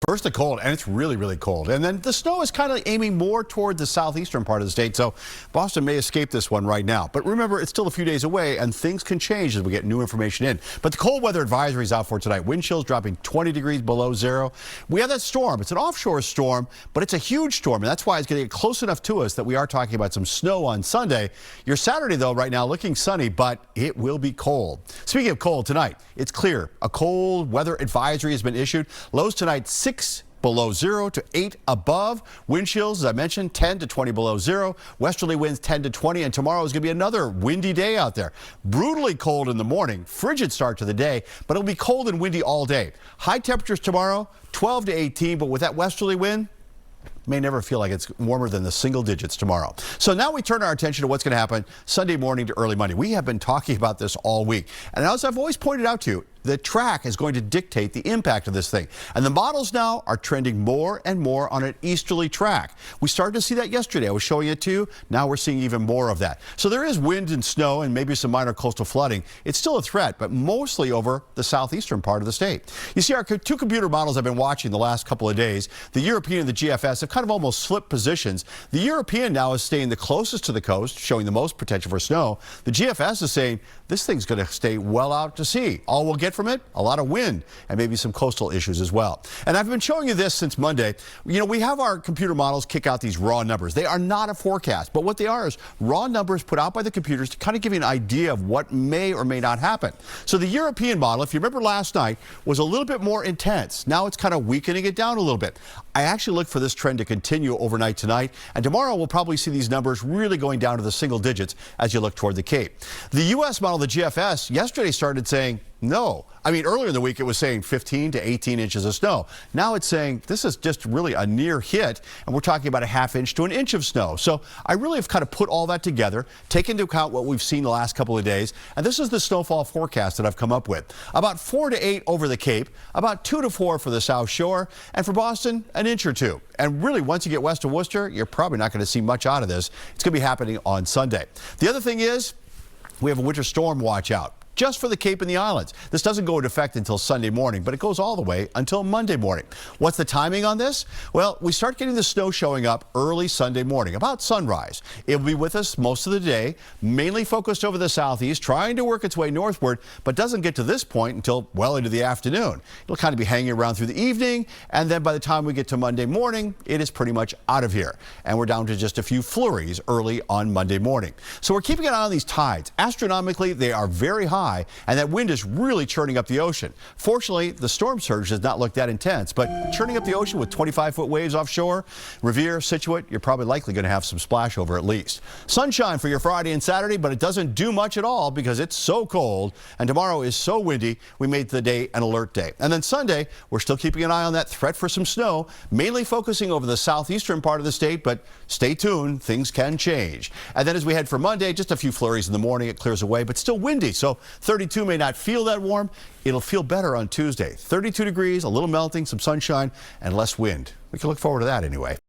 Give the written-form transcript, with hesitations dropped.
First the cold, and it's really, really cold. And then the snow is kind of aiming more toward the southeastern part of the state, so Boston may escape this one right now. But remember, it's still a few days away, and things can change as we get new information in. But the cold weather advisory is out for tonight. Wind chills dropping 20 degrees below zero. We have that storm. It's an offshore storm, but it's a huge storm, and that's why it's going to get close enough to us that we are talking about some snow on Sunday. Your Saturday, though, right now looking sunny, but it will be cold. Speaking of cold, tonight, it's clear. A cold weather advisory has been issued. Lows tonight, 6 below zero to 8 above. Wind chills, as I mentioned, 10 to 20 below zero. Westerly winds 10 to 20, and tomorrow is going to be another windy day out there. Brutally cold in the morning, frigid start to the day, but it'll be cold and windy all day. High temperatures tomorrow, 12 to 18, but with that westerly wind, may never feel like it's warmer than the single digits tomorrow. So now we turn our attention to what's going to happen Sunday morning to early Monday. We have been talking about this all week. And as I've always pointed out to you, the track is going to dictate the impact of this thing. And the models now are trending more and more on an easterly track. We started to see that yesterday. I was showing it to you. Now we're seeing even more of that. So there is wind and snow and maybe some minor coastal flooding. It's still a threat, but mostly over the southeastern part of the state. You see, our two computer models I've been watching the last couple of days, the European and the GFS, have kind of almost flipped positions. The European now is staying the closest to the coast, showing the most potential for snow. The GFS is saying this thing's going to stay well out to sea. All we'll get from it, a lot of wind and maybe some coastal issues as well. And I've been showing you this since Monday. You know, we have our computer models kick out these raw numbers. They are not a forecast, but what they are is raw numbers put out by the computers to kind of give you an idea of what may or may not happen. So the European model, if you remember last night, was a little bit more intense. Now it's kind of weakening it down a little bit. I actually look for this trend to continue overnight tonight, and tomorrow we'll probably see these numbers really going down to the single digits as you look toward the Cape. The U.S. model, the GFS, yesterday started saying no. I mean, earlier in the week it was saying 15 to 18 inches of snow. Now it's saying this is just really a near hit, and we're talking about a ½ inch to an inch of snow. So I really have kind of put all that together, take into account what we've seen the last couple of days, and this is the snowfall forecast that I've come up with. About 4 to 8 over the Cape, about 2 to 4 for the South Shore, and for Boston, an inch or two. And really, once you get west of Worcester, you're probably not going to see much out of this. It's going to be happening on Sunday. The other thing is, we have a winter storm watch out just for the Cape and the islands. This doesn't go into effect until Sunday morning, but it goes all the way until Monday morning. What's the timing on this? Well, we start getting the snow showing up early Sunday morning, about sunrise. It'll be with us most of the day, mainly focused over the southeast, trying to work its way northward, but doesn't get to this point until well into the afternoon. It'll kind of be hanging around through the evening, and then by the time we get to Monday morning, it is pretty much out of here. And we're down to just a few flurries early on Monday morning. So we're keeping an eye on these tides. Astronomically, they are very high, and that wind is really churning up the ocean. Fortunately, the storm surge does not look that intense, but churning up the ocean with 25-foot waves offshore, Revere, Scituate, you're probably likely going to have some splash over at least. Sunshine for your Friday and Saturday, but it doesn't do much at all because it's so cold, and tomorrow is so windy, we made the day an alert day. And then Sunday, we're still keeping an eye on that threat for some snow, mainly focusing over the southeastern part of the state, but stay tuned, things can change. And then as we head for Monday, just a few flurries in the morning, it clears away, but still windy, so 32 may not feel that warm. It'll feel better on Tuesday. 32 degrees, a little melting, some sunshine, and less wind. We can look forward to that anyway.